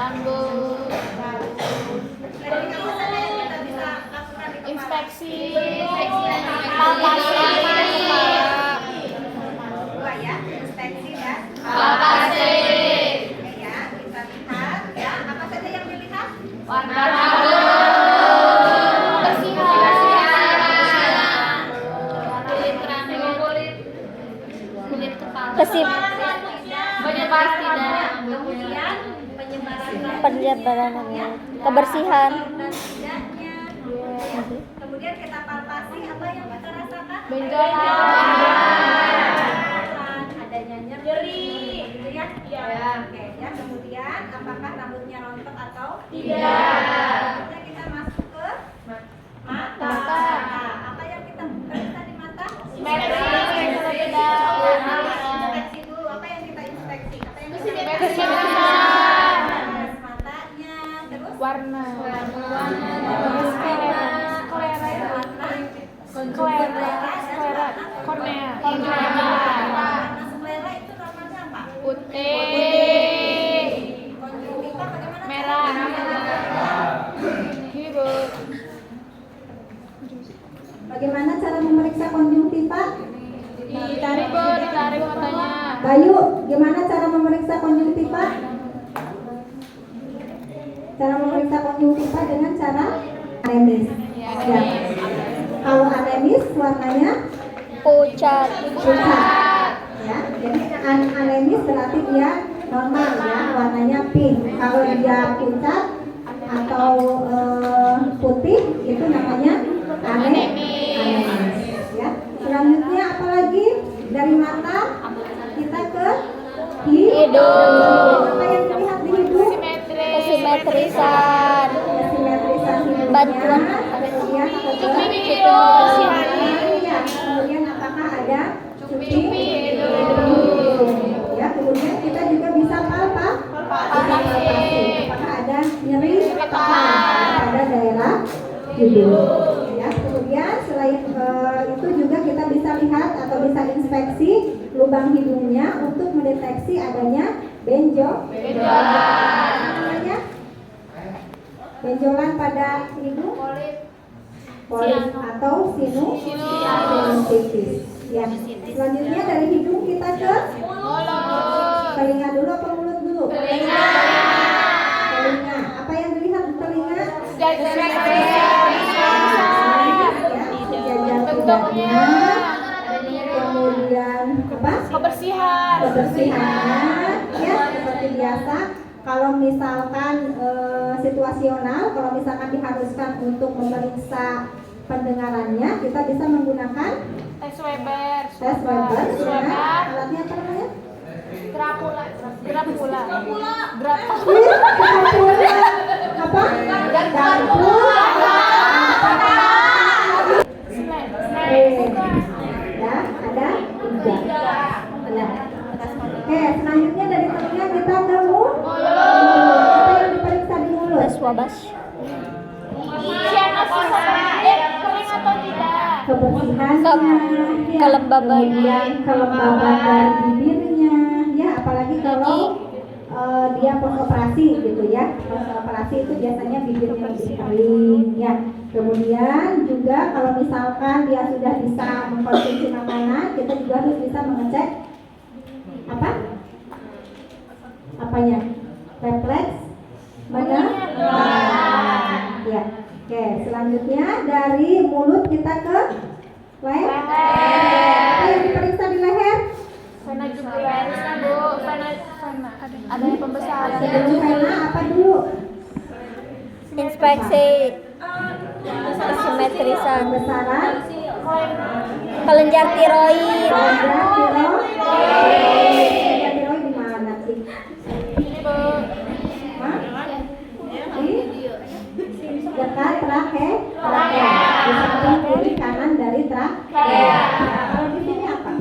Lambung. Dari apa saja yang kita bisa lakukan di kepala? Inspeksi. Palpasi. Dua ya, inspeksi dan Palpasi. Oke ya, kita lihat ya. Apa saja yang dilihat? Warna rambut. Kebersihan. Kulit rambut. Kulit kepala. Penyebaran tidak. Kemudian penyebaran Penyebaran kebersihan. dan tidaknya. Kemudian kita palpasi apa yang kita rasakan? Benjolan. Adanya nyeri, gitu ya? Iya. Oke ya. Kemudian apakah rambutnya rontok atau Tidak. Kemudian kita masuk ke mata. Apa yang kita periksa di mata? Inspeksi dulu. Apa yang kita inspeksi? Apa yang kita Kebersihan. matanya, terus Warna. Kornea. warna selera itu namanya apa? Putih. Konjungtiva bagaimana? Merah. Ini Bu. Bagaimana cara memeriksa konjungtiva? Ditarik Bu, ditarik matanya. Bayu, gimana cara memeriksa konjungtiva? Cara memeriksa konjungtiva dengan cara anemis. Ya. Kalau anemis warnanya Pucat. pucat. Ya, jadi anemis berarti dia normal ya, warnanya pink. Kalau dia pucat atau putih itu namanya anemis. Ya. Selanjutnya apalagi dari mata kita ke Hidung. Apa yang dilihat di hidung? Kesimetrisan. Kesimetrisan hidungnya. Bantuan. Kemudian apa Cuci juga? hidung. Ya. Kemudian apakah ada cuci hidung. Ya. Kemudian kita juga bisa palpasi. Apakah ada nyeri pada daerah hidung. Ya. Kemudian selain itu juga kita bisa lihat atau bisa inspeksi lubang hidungnya untuk mendeteksi adanya benjolan. Namanya benjolan pada hidung, polip atau sinusitis. Ya. Selanjutnya dari hidung kita ke telinga dulu apa mulut dulu? Telinga. Apa yang dilihat di telinga? Bentuknya, kemudian apa? Kebersihan. Kebersihan, ya seperti biasa. Kalau misalkan situasional, kalau misalkan diharuskan untuk memeriksa pendengarannya, kita bisa menggunakan Tes Weber. tes Weber. Alatnya apa namanya? Grapula. Apa? Ya, ada tiga. Benar. Oke, selanjutnya dari telinga kita ke mulut. Apa yang diperiksa di mulut? Tes wabas. Kering atau tidak? Kebersihannya, ya. Kelembaban. Kemudian kelembaban dari bibirnya, ya. Apalagi kalau dia post operasi gitu ya. Post operasi itu biasanya bibirnya lebih kering, ya. Kemudian juga kalau misalkan dia sudah bisa mengkonsumsi makanan, kita juga harus bisa mengecek apa? Apanya? Refleks mendengar. Ya. Oke, selanjutnya dari mulut kita ke leher. Apa yang diperiksa di leher? Vena jugularis Bu. Vena. Ada yang pembesaran. Sebelum vena apa dulu? Inspeksi kesimetrisan. Besaran. Kelenjar tiroid. Kelenjar tiroid di mana sih? Ini Bu. Hah? Di dekat trakea. Di samping kiri kanan dari trakea. Kalau di sini apa?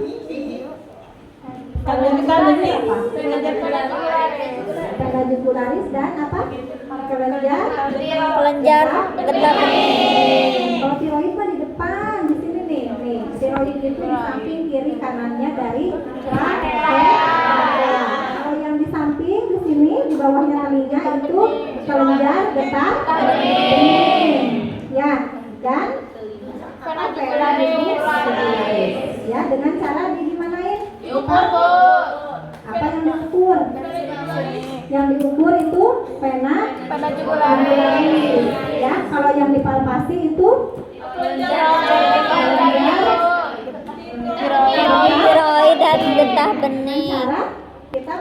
Kalau di kanan ini apa? Kelenjar jugularis dan apa? Kelenjar Kelenjar getah bening. Kalau tiroid mah di depan, di sini nih. Tiroid itu di samping kiri kanannya dari trakea. Kalau yang di samping di sini di bawahnya telinga itu kelenjar getah bening. Ya, dan Pena jugularis. Ya, dengan cara digimanain? diukur Bu. Apa yang diukur? Yang diukur itu pena Pena jugularis. ya. Kalau yang dipalpasi itu Tiroid dan getah bening. cara kita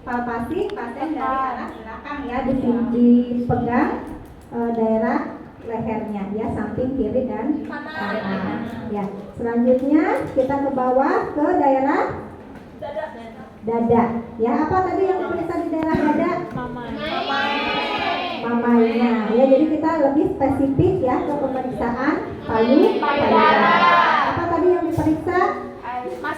palpasi pasien dari arah belakang ya, dipegang daerah lehernya ya, samping kiri dan kanan ya. Selanjutnya kita ke bawah ke daerah dada ya. Apa tadi yang diperiksa di daerah dada? Mamainya ya. Jadi kita lebih spesifik ya ke pemeriksaan payudara. Apa tadi yang diperiksa?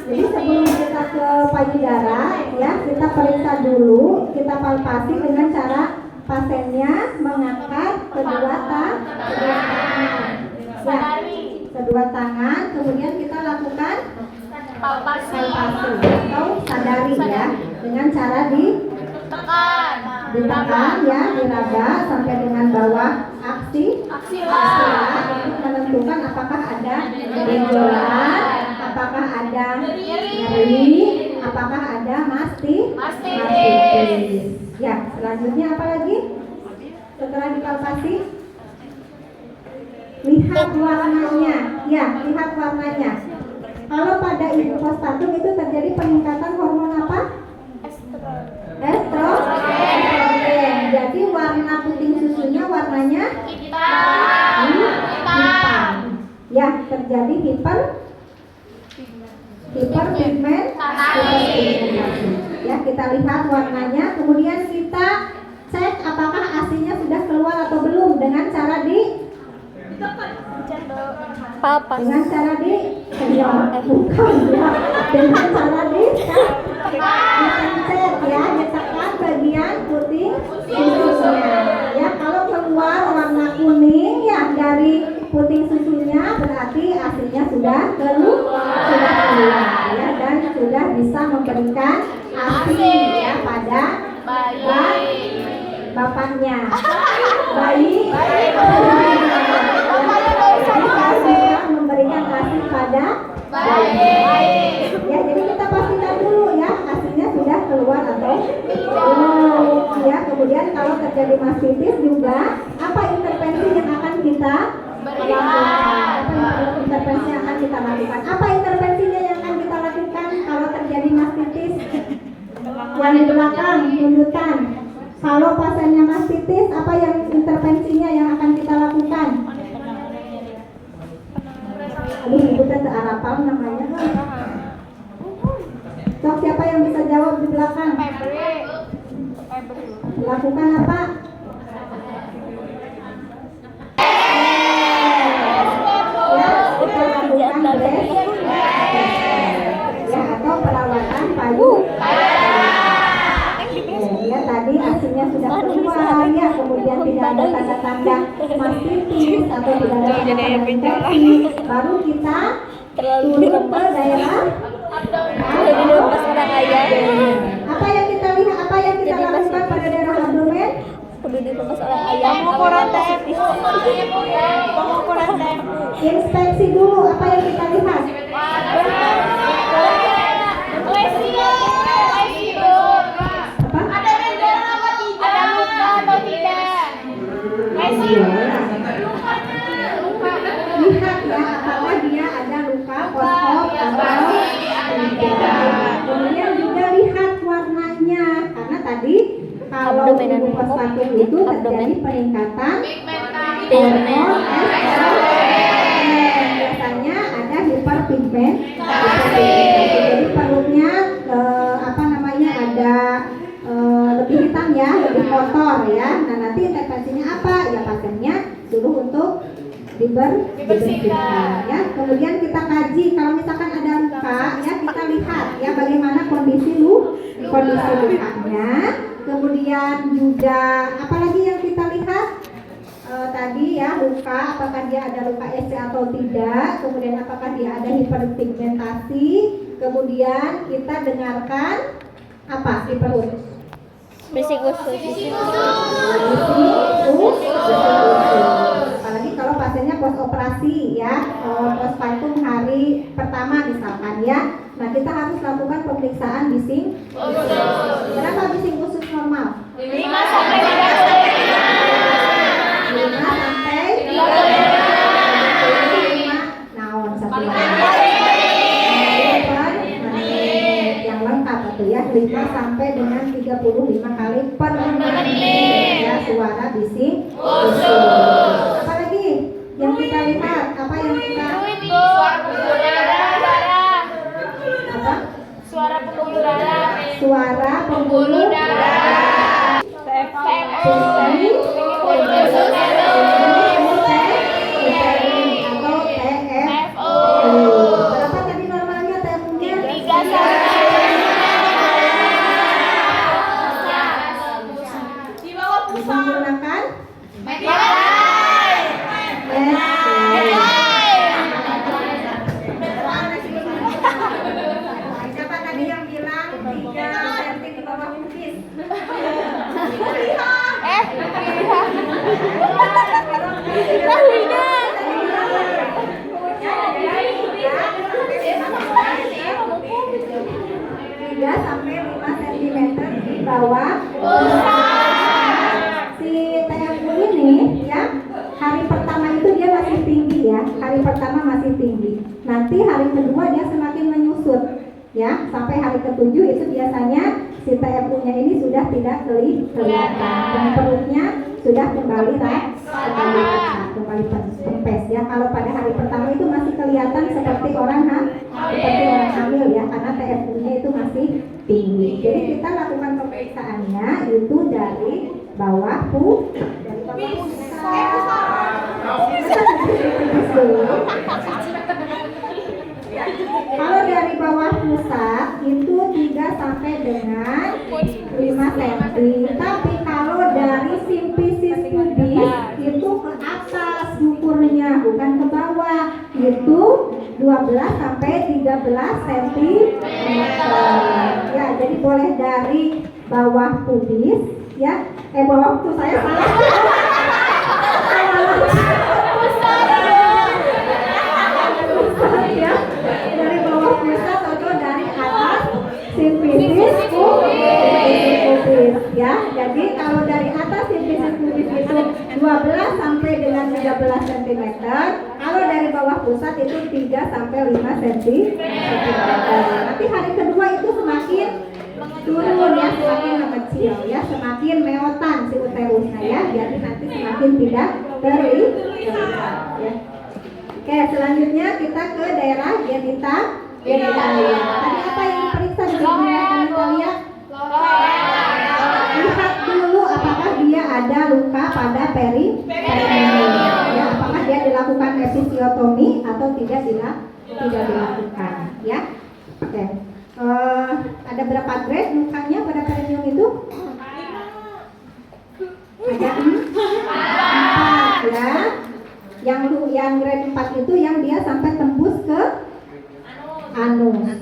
Jadi sebelum kita ke payudara ya, kita periksa dulu, kita palpasi dengan cara pasiennya mengangkat kedua tangan ya, kedua tangan, kemudian kita lakukan palpasi atau sadari ya, dengan cara ditekan ya, diraba sampai dengan bawah aksila untuk menentukan apakah ada benjolan, apakah ada nyeri, apakah ada mastitis. Ya, selanjutnya apa lagi? Setelah dipalpasi, lihat warnanya. Ya, lihat warnanya. Kalau pada ibu postpartum itu terjadi peningkatan hormon apa? Estrogen. Jadi warna puting susunya warnanya hitam. Ya, terjadi hiperpigmentasi. Ya, kita lihat warnanya, kemudian kita cek apakah ASI-nya sudah keluar atau belum dengan cara Papas. dengan cara bukan ya, dengan cara ditencet ya, ditekan bagian puting susunya ya. Kalau keluar warna kuning ya dari puting susunya, berarti ASI-nya sudah keluar ya, dan sudah bisa memberikan ASI ya pada bapaknya. Bayi memberikan ASI pada bayi. Ya, jadi kita pastikan dulu ya ASI-nya sudah keluar atau belum ya. Kemudian kalau terjadi mastitis juga, apa intervensi yang akan kita lakukan? Intervensi yang akan kita lakukan. Apa intervensinya yang akan kita lakukan kalau terjadi mastitis? Yang di belakang tunjukkan. Kalau pasiennya mastitis, apa yang intervensinya yang akan kita lakukan? Aduh, ibu teh arapal namanya. Sok, siapa yang bisa jawab di belakang? Lakukan apa? Ya, kita lakukan ya, atau perawatan ya, tadi ASI-nya sudah keluar ya, kemudian tidak ada tanda-tanda mastitis atau tidak ada tanda infeksi, baru kita turun ke daerah Lepas orang ayam. apa yang kita lihat, apa yang kita lakukan pada daerah abdomen? Kudu dilepas orang ayam. Pengukuran positif. Inspeksi dulu, apa yang kita lihat? Lihat ya, apakah dia ada luka poskop atau tidak. Kemudian juga lihat warnanya, karena tadi kalau ibu postpartum itu terjadi peningkatan hormon estrogen, biasanya ada hiperpigmentasi. Jadi perutnya ada lebih hitam ya, lebih kotor ya. Nah, nanti intervensinya apa? Ya, pasiennya suruh untuk dibersihkan ya. Kemudian kita kaji, kalau misalkan ada luka ya, kita lihat ya bagaimana kondisi lukanya. Kemudian juga apalagi yang kita lihat tadi ya, luka, apakah dia ada luka SC atau tidak, kemudian apakah dia ada hiperpigmentasi. Kemudian kita dengarkan apa di perut? Bising usus. Apalagi kalau pasiennya pos operasi ya, postpartum hari pertama misalkan ya. Nah kita harus lakukan pemeriksaan bising usus. Berapa bising usus normal? 5 sampai 5 sampai 35 naon satu yang lengkap itu ya 5 sampai dengan 35 kali per menit ya suara bising usus. Apalagi yang kita lihat apa yang kita suara pembuluh darah. suara pembuluh darah. Fungsi atau TFO. Berapa tadi normalnya TFO-nya? 3 sampai Bisa menggunakan siapa tadi yang bilang 3 cm di bawah pubis? Tiga sampai 5 cm di bawah si TFU ini ya hari pertama itu dia masih tinggi ya, hari pertama masih tinggi, nanti hari kedua dia semakin menyusut ya, sampai hari ketujuh itu biasanya si TFU-nya ini sudah tidak kelihatan dan perutnya sudah kembali kembali kempes ya. Kalau pada hari pertama itu masih kelihatan seperti orang hamil ya, karena TFU-nya itu masih tinggi. Jadi kita lakukan pemeriksaannya itu dari bawah Kalau dari bawah pusat itu 3 sampai dengan 5 cm. Tapi kalau dari simpisis pubis itu ke atas ukurnya, bukan ke bawah. Itu 12 sampai 13 cm. Ya, jadi boleh dari bawah pubis ya. Bawah itu saya salah. Ya, dari bawah pusat atau dari atas simpisis pubis ya. Jadi kalau dari atas simpisis pubis itu 12 sampai dengan 13 cm. Kalau dari bawah pusat itu 3 sampai 5 cm. Nanti hari kedua itu semakin turun ya, semakin mengecil ya, semakin meotan si uterusnya ya, jadi nanti semakin tidak terlihat ya. Oke, selanjutnya kita ke daerah genitalia. Tadi apa yang diperiksa di daerah genitalia? Lihat dulu apakah dia ada luka pada perineum ya, apakah dia dilakukan episiotomi atau tidak dilakukan ya. Oke. Ada berapa grade lukanya pada perineum itu? Ada 4 ya. Yang grade 4 itu yang dia sampai tembus ke anus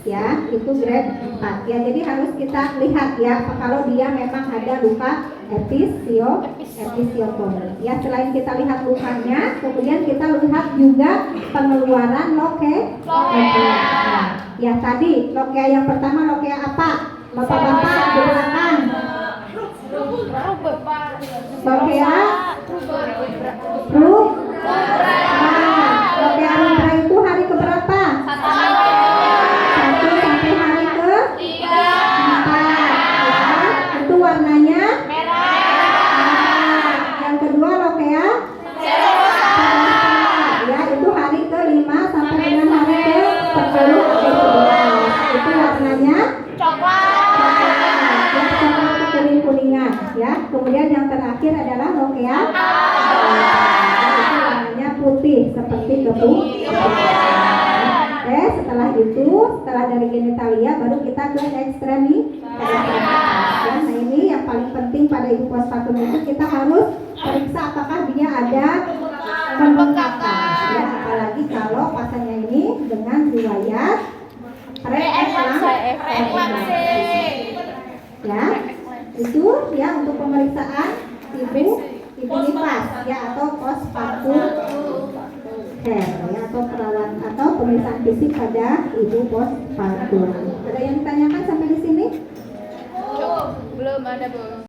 ya, itu grade 4 ya. Jadi harus kita lihat ya kalau dia memang ada luka episiotomi ya. Selain kita lihat lukanya, kemudian kita lihat juga pengeluaran lokea. Ya tadi lokea yang pertama lokea apa? Bapak-bapak di belakang. Lokea lokea rubra itu hari keberapa? 1 sampai hari ke-4 ya. Itu warnanya merah. Yang kedua lokea ya, itu hari ke-5 sampai dengan hari ke-10 itu warnanya coklat ya, coklat kuning-kuningan ya. Kemudian yang terakhir adalah lokea itu warnanya putih seperti kebu. Setelah itu, setelah dari genitalia baru kita ke ekstremitas ya. Nah ini yang paling penting pada ibu postpartum itu, kita harus periksa apakah dia ada pembengkakan ya, apalagi kalau pasiennya ini dengan riwayat preeklampsi ya. Itu ya untuk pemeriksaan ibu nifas ya atau postpartum care ya atau perawat atau pemeriksaan fisik pada ibu postpartum. Ada yang ditanyakan sampai di sini? Belum ada, Bu.